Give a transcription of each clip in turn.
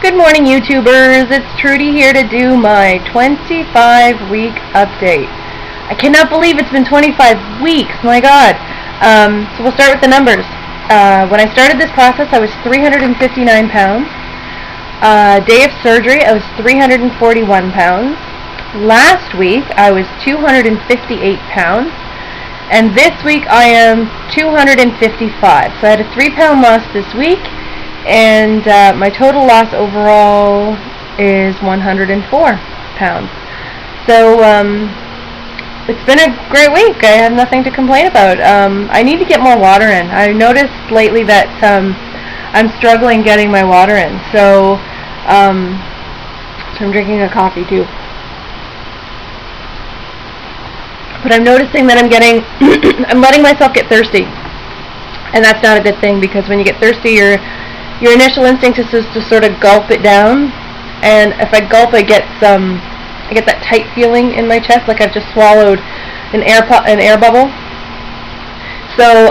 Good morning, YouTubers. It's Trudy here to do my 25-week update. I cannot believe it's been 25 weeks. My God. So we'll start with the numbers. When I started this process, I was 359 pounds. Day of surgery, I was 341 pounds. Last week, I was 258 pounds. And this week, I am 255. So I had a 3-pound loss this week. And my total loss overall is 104 pounds. So it's been a great week. I have nothing to complain about. I need to get more water in. I noticed lately that I'm struggling getting my water in. So I'm drinking a coffee too. But I'm noticing that I'm letting myself get thirsty. And that's not a good thing, because when you get thirsty, your initial instinct is just to sort of gulp it down, and if I gulp, I get that tight feeling in my chest, like I've just swallowed an air bubble. So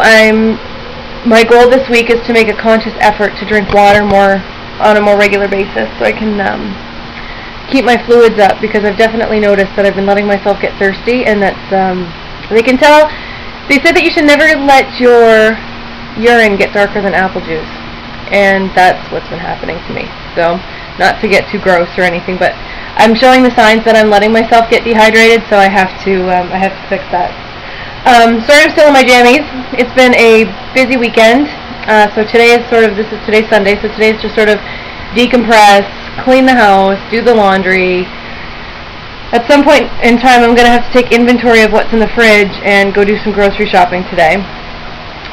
my goal this week is to make a conscious effort to drink water on a more regular basis, so I can keep my fluids up, because I've definitely noticed that I've been letting myself get thirsty, and that's they can tell. They said that you should never let your urine get darker than apple juice. And that's what's been happening to me. So, not to get too gross or anything, but I'm showing the signs that I'm letting myself get dehydrated, so I have to fix that. Sorry, I'm still in my jammies. It's been a busy weekend. So today's Sunday, so today's just sort of decompress, clean the house, do the laundry. At some point in time, I'm going to have to take inventory of what's in the fridge and go do some grocery shopping today.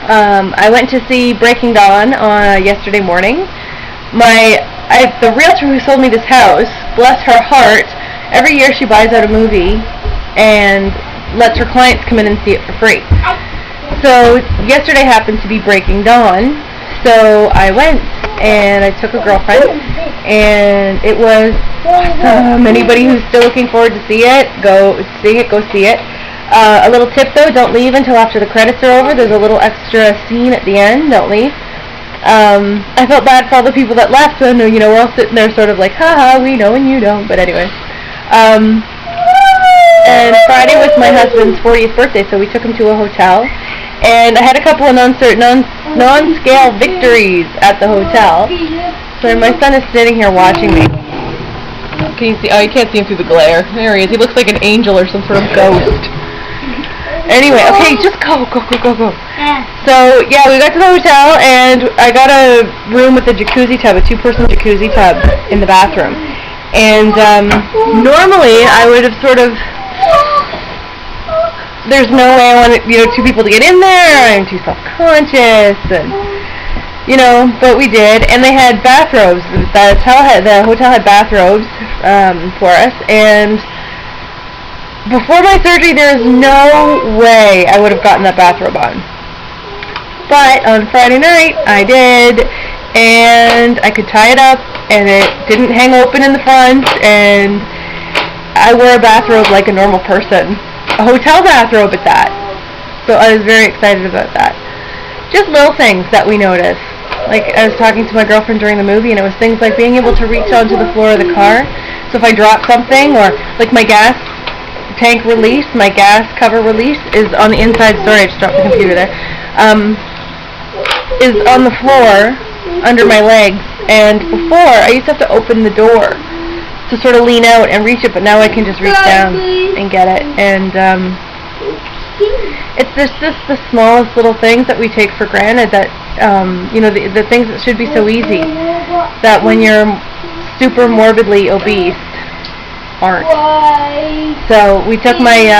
I went to see Breaking Dawn yesterday morning. The realtor who sold me this house, bless her heart, every year she buys out a movie and lets her clients come in and see it for free. So yesterday happened to be Breaking Dawn, so I went and I took a girlfriend, and it was awesome. Anybody who's still looking forward to see it, go see it. A little tip though, don't leave until after the credits are over. There's a little extra scene at the end, don't leave. I felt bad for all the people that left, so we're all sitting there sort of like, haha, we know and you don't, but anyway. And Friday was my husband's 40th birthday, so we took him to a hotel, and I had a couple of non-scale victories at the hotel. So my son is sitting here watching me. Can you see? Oh, you can't see him through the glare. There he is. He looks like an angel or some sort of ghost. Anyway, okay, just go. Yeah. So, yeah, we got to the hotel, and I got a room with a jacuzzi tub, a 2-person jacuzzi tub in the bathroom. And normally I would have there's no way I wanted, 2 people to get in there. I'm too self-conscious, and, but we did. And they had bathrobes. The hotel had bathrobes for us, and before my surgery, there is no way I would have gotten that bathrobe on. But on Friday night, I did, and I could tie it up, and it didn't hang open in the front, and I wore a bathrobe like a normal person. A hotel bathrobe at that. So I was very excited about that. Just little things that we notice. Like, I was talking to my girlfriend during the movie, and it was things like being able to reach onto the floor of the car. So if I drop something, or like my gas tank release, my gas cover release is on the inside. Sorry, I just dropped the computer there. Is on the floor under my legs, and before I used to have to open the door to sort of lean out and reach it, but now I can just reach down and get it. And it's just the smallest little things that we take for granted, that the things that should be so easy, that when you're super morbidly obese aren't. So we took my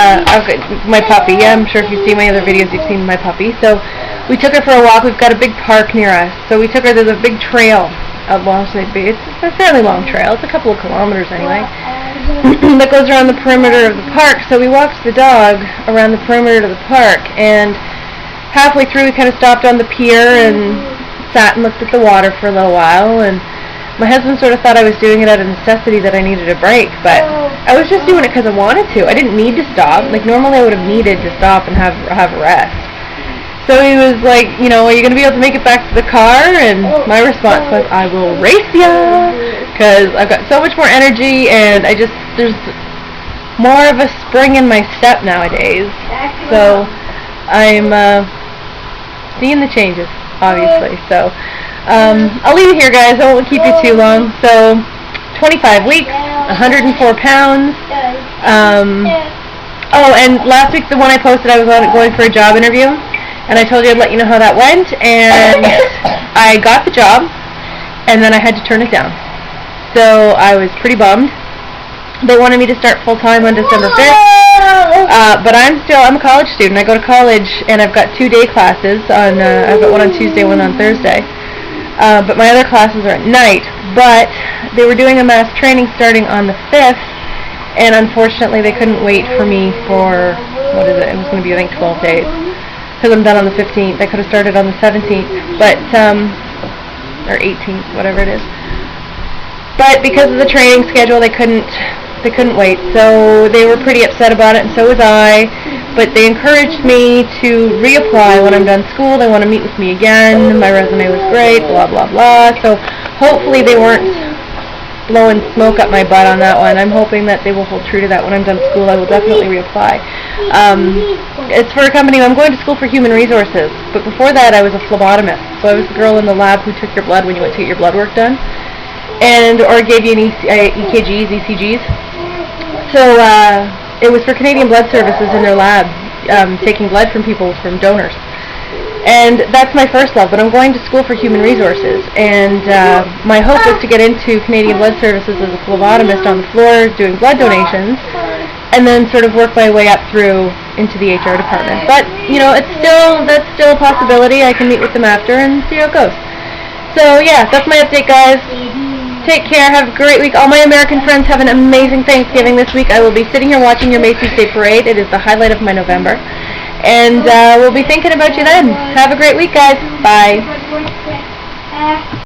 puppy. I'm sure if you've seen my other videos, you've seen my puppy. So we took her for a walk. We've got a big park near us, so we took her. There's a big trail along Snake Bay. It's a fairly long trail. It's a couple of kilometers anyway. That goes around the perimeter of the park. So we walked the dog around the perimeter of the park, and halfway through we kind of stopped on the pier and sat and looked at the water for a little while, and my husband sort of thought I was doing it out of necessity, that I needed a break, but I was just doing it because I wanted to. I didn't need to stop. Like, normally I would have needed to stop and have a rest. So he was like, are you going to be able to make it back to the car? And my response was, I will race ya, because I've got so much more energy, and there's more of a spring in my step nowadays. So I'm seeing the changes, obviously. So I'll leave it here, guys. I won't keep you too long. So 25 weeks, 104 pounds. Oh, and last week, the one I posted, I was going for a job interview, and I told you I'd let you know how that went, and I got the job, and then I had to turn it down. So I was pretty bummed. They wanted me to start full-time on December 5th, but I'm a college student. I go to college, and I've got 2 day classes. I've got one on Tuesday, one on Thursday. But my other classes are at night. But they were doing a mass training starting on the 5th, and unfortunately they couldn't wait for me for, what is it? It was going to be, I think, 12 days. Because I'm done on the 15th. I could have started on the 17th, but, or 18th, whatever it is. But because of the training schedule, they couldn't wait. So they were pretty upset about it, and so was I. But they encouraged me to reapply when I'm done school. They want to meet with me again. My resume was great, blah, blah, blah. So hopefully they weren't blowing smoke up my butt on that one. I'm hoping that they will hold true to that. When I'm done school, I will definitely reapply. It's for a company. I'm going to school for human resources, but before that I was a phlebotomist. So I was the girl in the lab who took your blood when you went to get your blood work done, or gave you an EKGs, ECGs. So it was for Canadian Blood Services in their lab, taking blood from people, from donors. And that's my first love, but I'm going to school for human resources, and my hope is to get into Canadian Blood Services as a phlebotomist on the floor doing blood donations, and then sort of work my way up through into the HR department. But, you know, that's still a possibility. I can meet with them after and see how it goes. So yeah, that's my update, guys. Take care, have a great week. All my American friends have an amazing Thanksgiving this week. I will be sitting here watching your Macy's Day Parade. It is the highlight of my November. And we'll be thinking about you then. Have a great week, guys. Bye.